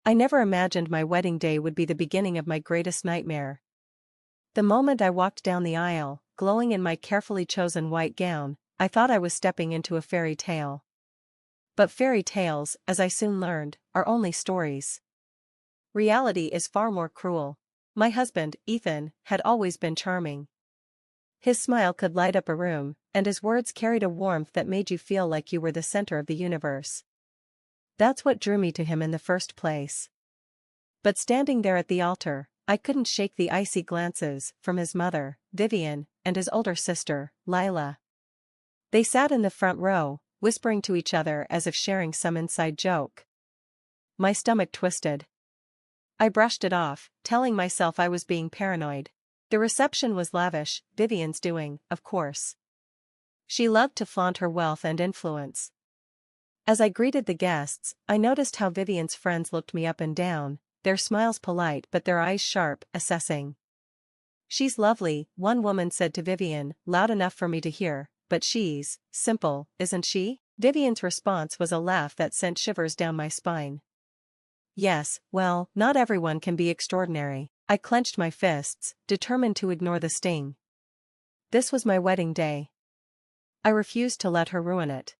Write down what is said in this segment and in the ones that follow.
I never imagined my wedding day would be the beginning of my greatest nightmare. The moment I walked down the aisle, glowing in my carefully chosen white gown, I thought I was stepping into a fairy tale. But fairy tales, as I soon learned, are only stories. Reality is far more cruel. My husband, Ethan, had always been charming. His smile could light up a room, and his words carried a warmth that made you feel like you were the center of the universe. That's what drew me to him in the first place. But standing there at the altar, I couldn't shake the icy glances from his mother, Vivian, and his older sister, Lila. They sat in the front row, whispering to each other as if sharing some inside joke. My stomach twisted. I brushed it off, telling myself I was being paranoid. The reception was lavish, Vivian's doing, of course. She loved to flaunt her wealth and influence. As I greeted the guests, I noticed how Vivian's friends looked me up and down, their smiles polite but their eyes sharp, assessing. "She's lovely," one woman said to Vivian, loud enough for me to hear, "but she's simple, isn't she?" Vivian's response was a laugh that sent shivers down my spine. Yes, well, not everyone can be extraordinary. I clenched my fists, determined to ignore the sting. This was my wedding day. I refused to let her ruin it.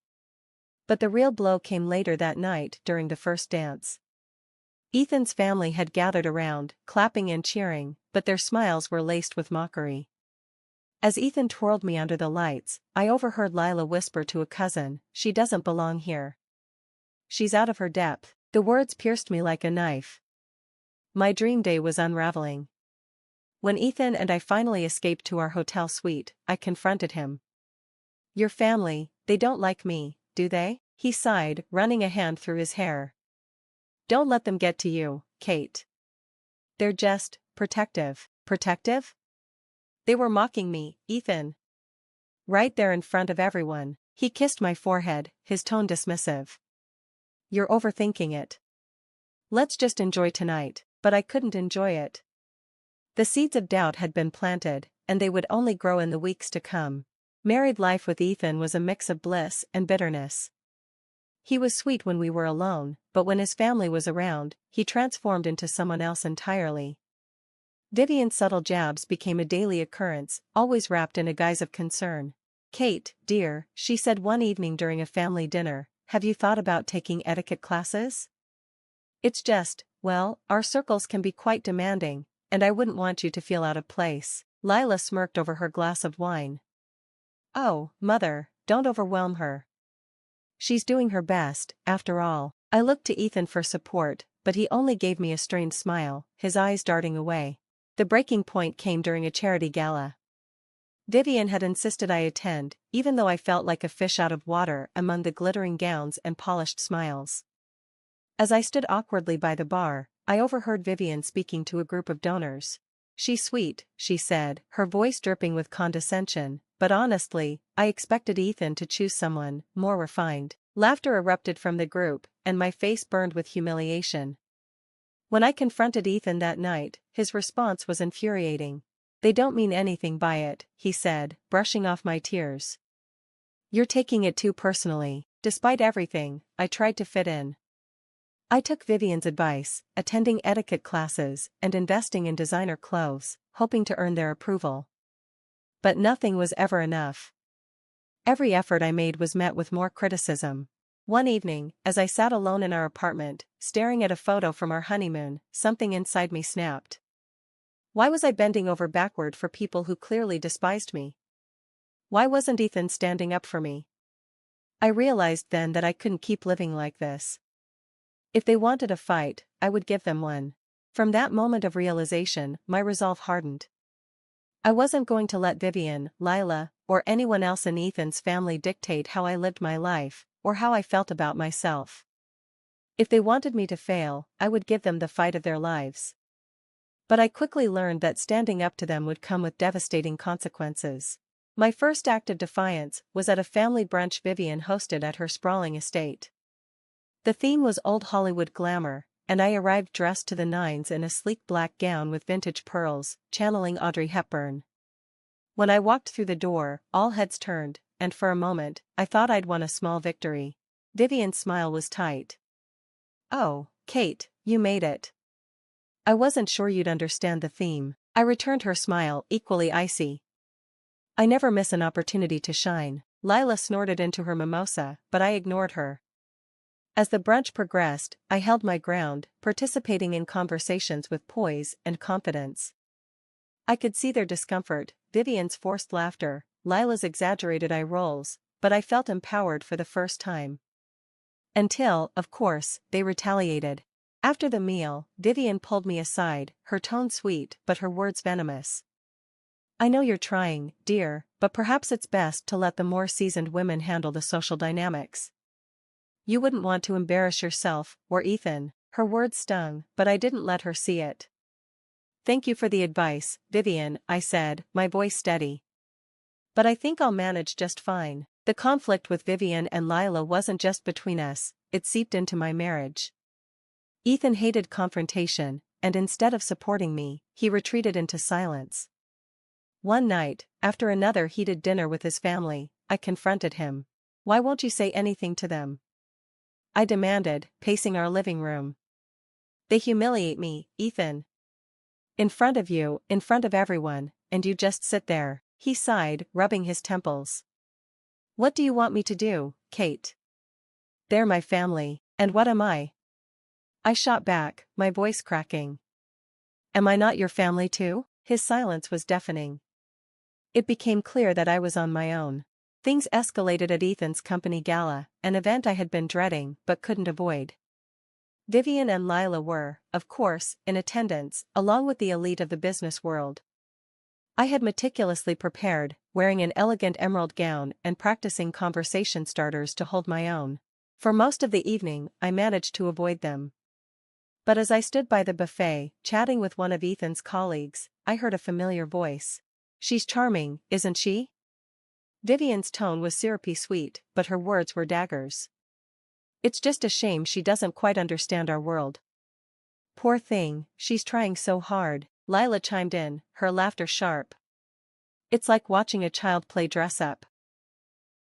But the real blow came later that night during the first dance. Ethan's family had gathered around, clapping and cheering, but their smiles were laced with mockery. As Ethan twirled me under the lights, I overheard Lila whisper to a cousin, "She doesn't belong here. She's out of her depth." The words pierced me like a knife. My dream day was unraveling. When Ethan and I finally escaped to our hotel suite, I confronted him. "Your family, they don't like me, do they?" He sighed, running a hand through his hair. "Don't let them get to you, Kate. They're just protective." Protective? They were mocking me, Ethan. Right there in front of everyone. He kissed my forehead, his tone dismissive. "You're overthinking it. Let's just enjoy tonight." But I couldn't enjoy it. The seeds of doubt had been planted, and they would only grow in the weeks to come. Married life with Ethan was a mix of bliss and bitterness. He was sweet when we were alone, but when his family was around, he transformed into someone else entirely. Vivian's subtle jabs became a daily occurrence, always wrapped in a guise of concern. "Kate, dear," she said one evening during a family dinner, "have you thought about taking etiquette classes? It's just, well, our circles can be quite demanding, and I wouldn't want you to feel out of place." Lila smirked over her glass of wine. "Oh, Mother, don't overwhelm her. She's doing her best, after all." I looked to Ethan for support, but he only gave me a strained smile, his eyes darting away. The breaking point came during a charity gala. Vivian had insisted I attend, even though I felt like a fish out of water among the glittering gowns and polished smiles. As I stood awkwardly by the bar, I overheard Vivian speaking to a group of donors. "She's sweet," she said, her voice dripping with condescension, "but honestly, I expected Ethan to choose someone more refined." Laughter erupted from the group, and my face burned with humiliation. When I confronted Ethan that night, his response was infuriating. "They don't mean anything by it," he said, brushing off my tears. "You're taking it too personally." Despite everything, I tried to fit in. I took Vivian's advice, attending etiquette classes and investing in designer clothes, hoping to earn their approval. But nothing was ever enough. Every effort I made was met with more criticism. One evening, as I sat alone in our apartment, staring at a photo from our honeymoon, something inside me snapped. Why was I bending over backward for people who clearly despised me? Why wasn't Ethan standing up for me? I realized then that I couldn't keep living like this. If they wanted a fight, I would give them one. From that moment of realization, my resolve hardened. I wasn't going to let Vivian, Lila, or anyone else in Ethan's family dictate how I lived my life, or how I felt about myself. If they wanted me to fail, I would give them the fight of their lives. But I quickly learned that standing up to them would come with devastating consequences. My first act of defiance was at a family brunch Vivian hosted at her sprawling estate. The theme was old Hollywood glamour, and I arrived dressed to the nines in a sleek black gown with vintage pearls, channeling Audrey Hepburn. When I walked through the door, all heads turned, and for a moment, I thought I'd won a small victory. Vivian's smile was tight. "Oh, Kate, you made it. I wasn't sure you'd understand the theme. I returned her smile, equally icy. I never miss an opportunity to shine. Lila snorted into her mimosa, but I ignored her. As the brunch progressed, I held my ground, participating in conversations with poise and confidence. I could see their discomfort, Vivian's forced laughter, Lila's exaggerated eye rolls, but I felt empowered for the first time. Until, of course, they retaliated. After the meal, Vivian pulled me aside, her tone sweet but her words venomous. I know you're trying, dear, but perhaps it's best to let the more seasoned women handle the social dynamics. You wouldn't want to embarrass yourself, or Ethan. Her words stung, but I didn't let her see it. Thank you for the advice, Vivian, I said, my voice steady. But I think I'll manage just fine. The conflict with Vivian and Lila wasn't just between us, it seeped into my marriage. Ethan hated confrontation, and instead of supporting me, he retreated into silence. One night, after another heated dinner with his family, I confronted him. Why won't you say anything to them? I demanded, pacing our living room. They humiliate me, Ethan. In front of you, in front of everyone, and you just sit there, he sighed, rubbing his temples. What do you want me to do, Kate? They're my family, and what am I? I shot back, my voice cracking. Am I not your family too? His silence was deafening. It became clear that I was on my own. Things escalated at Ethan's company gala, an event I had been dreading but couldn't avoid. Vivian and Lila were, of course, in attendance, along with the elite of the business world. I had meticulously prepared, wearing an elegant emerald gown and practicing conversation starters to hold my own. For most of the evening, I managed to avoid them. But as I stood by the buffet, chatting with one of Ethan's colleagues, I heard a familiar voice. She's charming, isn't she? Vivian's tone was syrupy sweet, but her words were daggers. It's just a shame she doesn't quite understand our world. Poor thing, she's trying so hard, Lila chimed in, her laughter sharp. It's like watching a child play dress-up.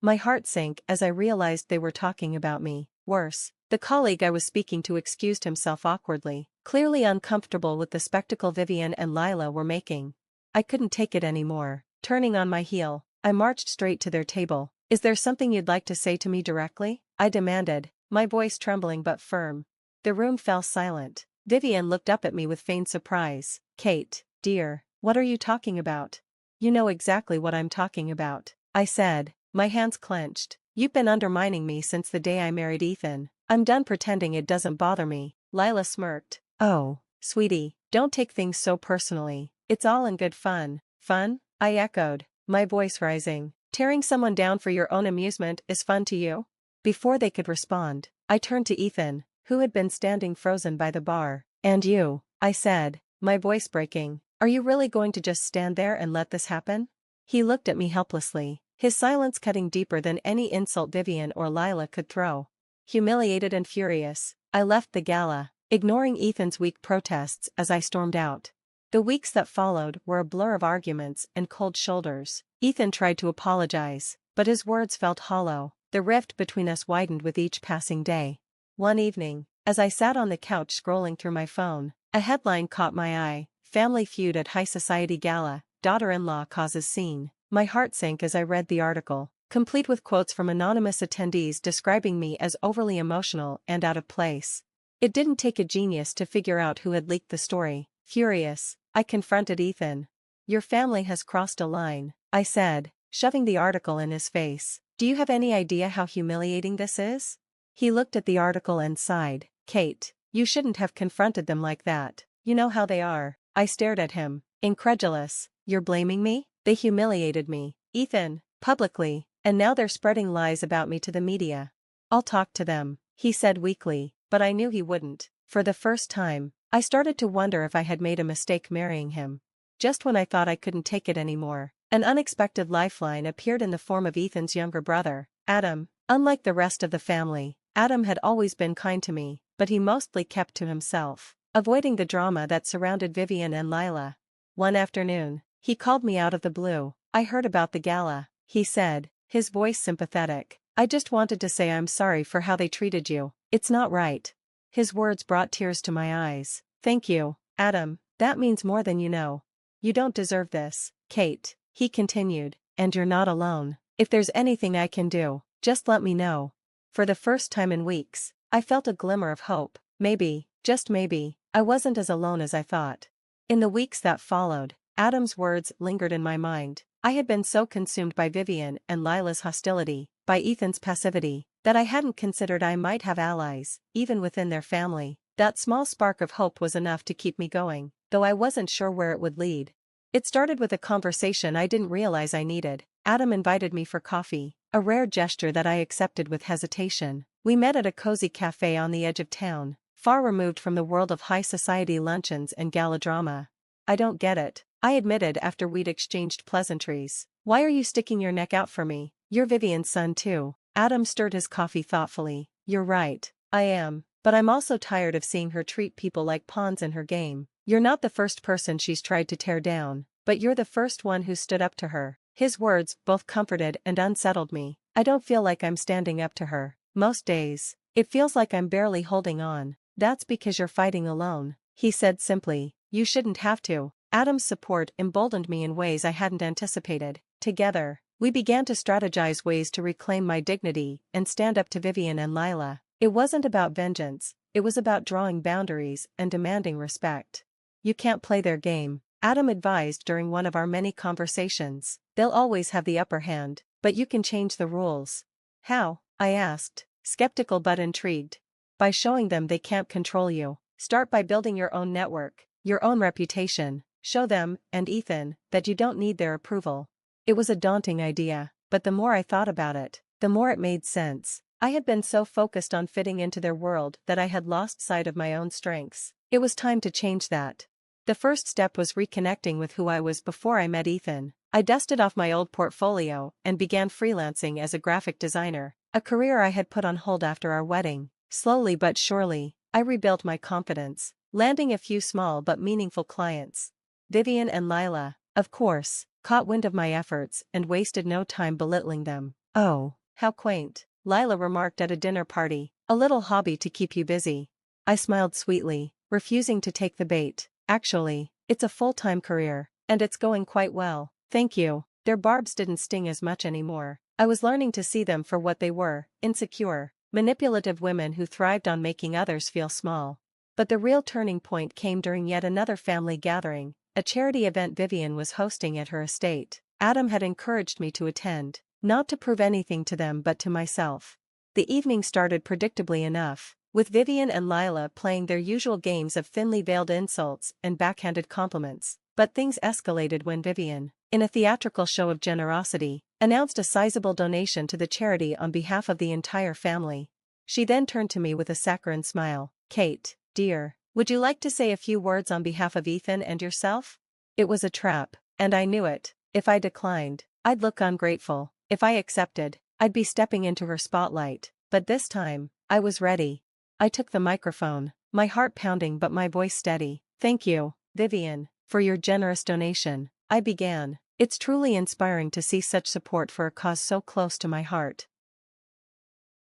My heart sank as I realized they were talking about me. Worse, the colleague I was speaking to excused himself awkwardly, clearly uncomfortable with the spectacle Vivian and Lila were making. I couldn't take it anymore. Turning on my heel, I marched straight to their table. Is there something you'd like to say to me directly? I demanded, my voice trembling but firm. The room fell silent. Vivian looked up at me with feigned surprise. Kate, dear, what are you talking about? You know exactly what I'm talking about, I said, my hands clenched. You've been undermining me since the day I married Ethan. I'm done pretending it doesn't bother me. Lila smirked. Oh, sweetie, don't take things so personally. It's all in good fun. Fun? I echoed, my voice rising. Tearing someone down for your own amusement is fun to you? Before they could respond, I turned to Ethan, who had been standing frozen by the bar. And you, I said, my voice breaking, are you really going to just stand there and let this happen? He looked at me helplessly, his silence cutting deeper than any insult Vivian or Lila could throw. Humiliated and furious, I left the gala, ignoring Ethan's weak protests as I stormed out. The weeks that followed were a blur of arguments and cold shoulders. Ethan tried to apologize, but his words felt hollow. The rift between us widened with each passing day. One evening, as I sat on the couch scrolling through my phone, a headline caught my eye: Family feud at high society gala, daughter-in-law causes scene. My heart sank as I read the article, complete with quotes from anonymous attendees describing me as overly emotional and out of place. It didn't take a genius to figure out who had leaked the story. Furious, I confronted Ethan. Your family has crossed a line, I said, shoving the article in his face. Do you have any idea how humiliating this is? He looked at the article and sighed. Kate, you shouldn't have confronted them like that. You know how they are. I stared at him, incredulous. You're blaming me? They humiliated me, Ethan, publicly, and now they're spreading lies about me to the media. I'll talk to them, he said weakly, but I knew he wouldn't. For the first time, I started to wonder if I had made a mistake marrying him. Just when I thought I couldn't take it anymore, an unexpected lifeline appeared in the form of Ethan's younger brother, Adam. Unlike the rest of the family, Adam had always been kind to me, but he mostly kept to himself, avoiding the drama that surrounded Vivian and Lila. One afternoon, he called me out of the blue. I heard about the gala, he said, his voice sympathetic. I just wanted to say I'm sorry for how they treated you. It's not right. His words brought tears to my eyes. Thank you, Adam, that means more than you know. You don't deserve this, Kate, he continued, and you're not alone. If there's anything I can do, just let me know. For the first time in weeks, I felt a glimmer of hope. Maybe, just maybe, I wasn't as alone as I thought. In the weeks that followed, Adam's words lingered in my mind. I had been so consumed by Vivian and Lila's hostility, by Ethan's passivity, that I hadn't considered I might have allies, even within their family. That small spark of hope was enough to keep me going, though I wasn't sure where it would lead. It started with a conversation I didn't realize I needed. Adam invited me for coffee, a rare gesture that I accepted with hesitation. We met at a cozy cafe on the edge of town, far removed from the world of high society luncheons and gala drama. I don't get it, I admitted after we'd exchanged pleasantries. Why are you sticking your neck out for me? You're Vivian's son too. Adam stirred his coffee thoughtfully. You're right, I am, but I'm also tired of seeing her treat people like pawns in her game. You're not the first person she's tried to tear down, but you're the first one who stood up to her. His words both comforted and unsettled me. I don't feel like I'm standing up to her. Most days, it feels like I'm barely holding on. That's because you're fighting alone, he said simply. You shouldn't have to. Adam's support emboldened me in ways I hadn't anticipated. Together, we began to strategize ways to reclaim my dignity and stand up to Vivian and Lila. It wasn't about vengeance, it was about drawing boundaries and demanding respect. You can't play their game, Adam advised during one of our many conversations. They'll always have the upper hand, but you can change the rules. How? I asked, skeptical but intrigued. By showing them they can't control you. Start by building your own network, your own reputation. Show them, and Ethan, that you don't need their approval. It was a daunting idea, but the more I thought about it, the more it made sense. I had been so focused on fitting into their world that I had lost sight of my own strengths. It was time to change that. The first step was reconnecting with who I was before I met Ethan. I dusted off my old portfolio and began freelancing as a graphic designer, a career I had put on hold after our wedding. Slowly but surely, I rebuilt my confidence, landing a few small but meaningful clients. Vivian and Lila, of course, caught wind of my efforts and wasted no time belittling them. Oh, how quaint, Lila remarked at a dinner party. A little hobby to keep you busy. I smiled sweetly, refusing to take the bait. Actually, it's a full-time career, and it's going quite well. Thank you. Their barbs didn't sting as much anymore. I was learning to see them for what they were, insecure, manipulative women who thrived on making others feel small. But the real turning point came during yet another family gathering, a charity event Vivian was hosting at her estate. Adam had encouraged me to attend, not to prove anything to them but to myself. The evening started predictably enough, with Vivian and Lila playing their usual games of thinly veiled insults and backhanded compliments. But things escalated when Vivian, in a theatrical show of generosity, announced a sizable donation to the charity on behalf of the entire family. She then turned to me with a saccharine smile. Kate, dear, would you like to say a few words on behalf of Ethan and yourself? It was a trap, and I knew it. If I declined, I'd look ungrateful. If I accepted, I'd be stepping into her spotlight. But this time, I was ready. I took the microphone, my heart pounding but my voice steady. Thank you, Vivian, for your generous donation. I began. It's truly inspiring to see such support for a cause so close to my heart.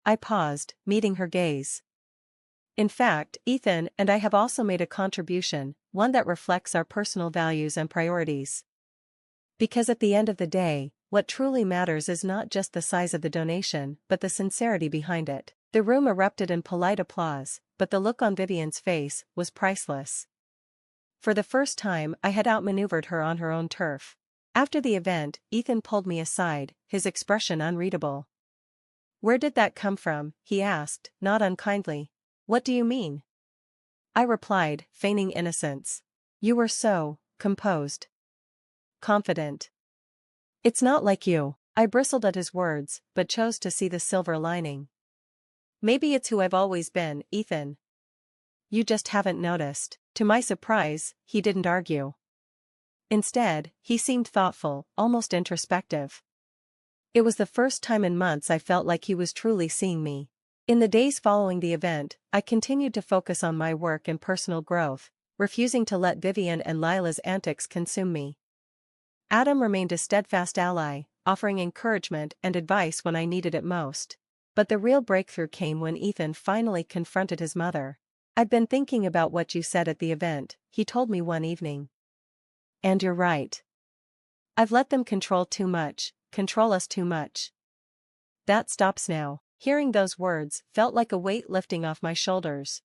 I paused, meeting her gaze. In fact, Ethan and I have also made a contribution, one that reflects our personal values and priorities. Because at the end of the day, what truly matters is not just the size of the donation, but the sincerity behind it. The room erupted in polite applause, but the look on Vivian's face was priceless. For the first time, I had outmaneuvered her on her own turf. After the event, Ethan pulled me aside, his expression unreadable. Where did that come from? He asked, not unkindly. What do you mean? I replied, feigning innocence. You were so composed. Confident. It's not like you. I bristled at his words, but chose to see the silver lining. Maybe it's who I've always been, Ethan. You just haven't noticed. To my surprise, he didn't argue. Instead, he seemed thoughtful, almost introspective. It was the first time in months I felt like he was truly seeing me. In the days following the event, I continued to focus on my work and personal growth, refusing to let Vivian and Lila's antics consume me. Adam remained a steadfast ally, offering encouragement and advice when I needed it most. But the real breakthrough came when Ethan finally confronted his mother. "I'd been thinking about what you said at the event," he told me one evening. "And you're right. I've let them control us too much. That stops now." Hearing those words felt like a weight lifting off my shoulders.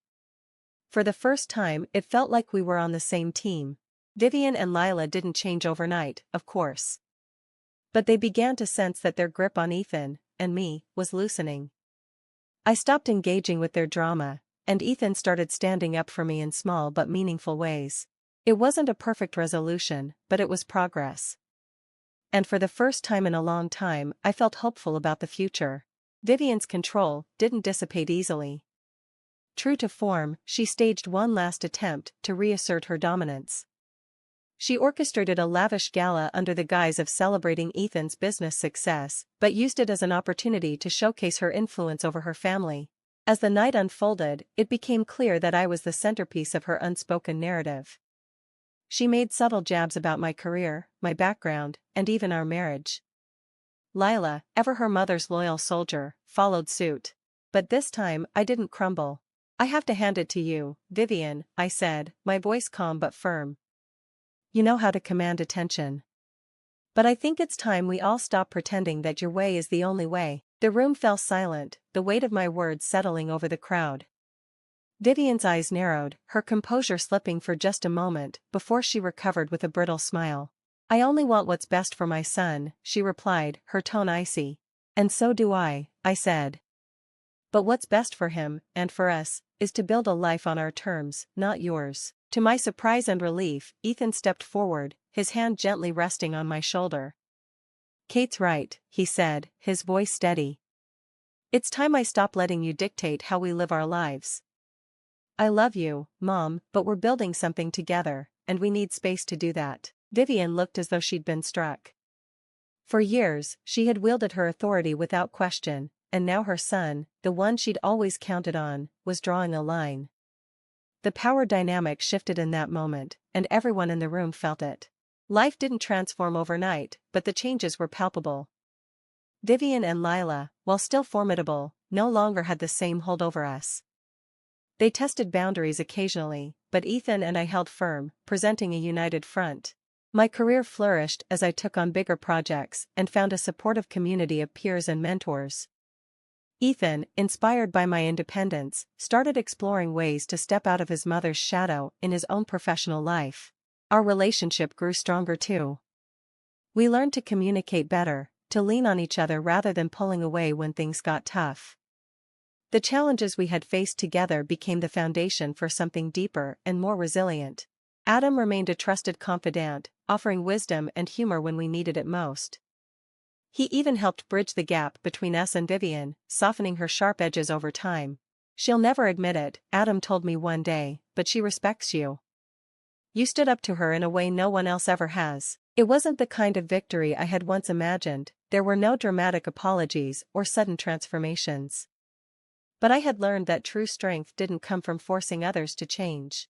For the first time, it felt like we were on the same team. Vivian and Lila didn't change overnight, of course. But they began to sense that their grip on Ethan, and me, was loosening. I stopped engaging with their drama, and Ethan started standing up for me in small but meaningful ways. It wasn't a perfect resolution, but it was progress. And for the first time in a long time, I felt hopeful about the future. Vivian's control didn't dissipate easily. True to form, she staged one last attempt to reassert her dominance. She orchestrated a lavish gala under the guise of celebrating Ethan's business success, but used it as an opportunity to showcase her influence over her family. As the night unfolded, it became clear that I was the centerpiece of her unspoken narrative. She made subtle jabs about my career, my background, and even our marriage. Lila, ever her mother's loyal soldier, followed suit. But this time, I didn't crumble. "I have to hand it to you, Vivian," I said, my voice calm but firm. "You know how to command attention. But I think it's time we all stop pretending that your way is the only way." The room fell silent, the weight of my words settling over the crowd. Vivian's eyes narrowed, her composure slipping for just a moment before she recovered with a brittle smile. "I only want what's best for my son," she replied, her tone icy. "And so do I said. "But what's best for him, and for us, is to build a life on our terms, not yours." To my surprise and relief, Ethan stepped forward, his hand gently resting on my shoulder. "Kate's right," he said, his voice steady. "It's time I stop letting you dictate how we live our lives. I love you, Mom, but we're building something together, and we need space to do that." Vivian looked as though she'd been struck. For years, she had wielded her authority without question, and now her son, the one she'd always counted on, was drawing a line. The power dynamic shifted in that moment, and everyone in the room felt it. Life didn't transform overnight, but the changes were palpable. Vivian and Lila, while still formidable, no longer had the same hold over us. They tested boundaries occasionally, but Ethan and I held firm, presenting a united front. My career flourished as I took on bigger projects and found a supportive community of peers and mentors. Ethan, inspired by my independence, started exploring ways to step out of his mother's shadow in his own professional life. Our relationship grew stronger too. We learned to communicate better, to lean on each other rather than pulling away when things got tough. The challenges we had faced together became the foundation for something deeper and more resilient. Adam remained a trusted confidant, offering wisdom and humor when we needed it most. He even helped bridge the gap between us and Vivian, softening her sharp edges over time. "She'll never admit it," Adam told me one day, "but she respects you. You stood up to her in a way no one else ever has." It wasn't the kind of victory I had once imagined, there were no dramatic apologies or sudden transformations. But I had learned that true strength didn't come from forcing others to change.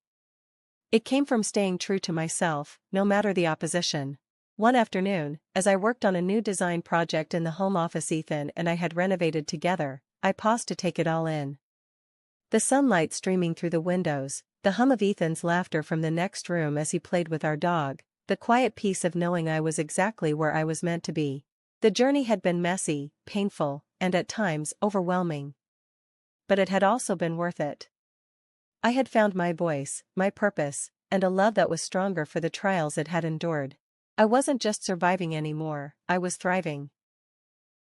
It came from staying true to myself, no matter the opposition. One afternoon, as I worked on a new design project in the home office Ethan and I had renovated together, I paused to take it all in. The sunlight streaming through the windows, the hum of Ethan's laughter from the next room as he played with our dog, the quiet peace of knowing I was exactly where I was meant to be. The journey had been messy, painful, and at times overwhelming. But it had also been worth it. I had found my voice, my purpose, and a love that was stronger for the trials it had endured. I wasn't just surviving anymore, I was thriving.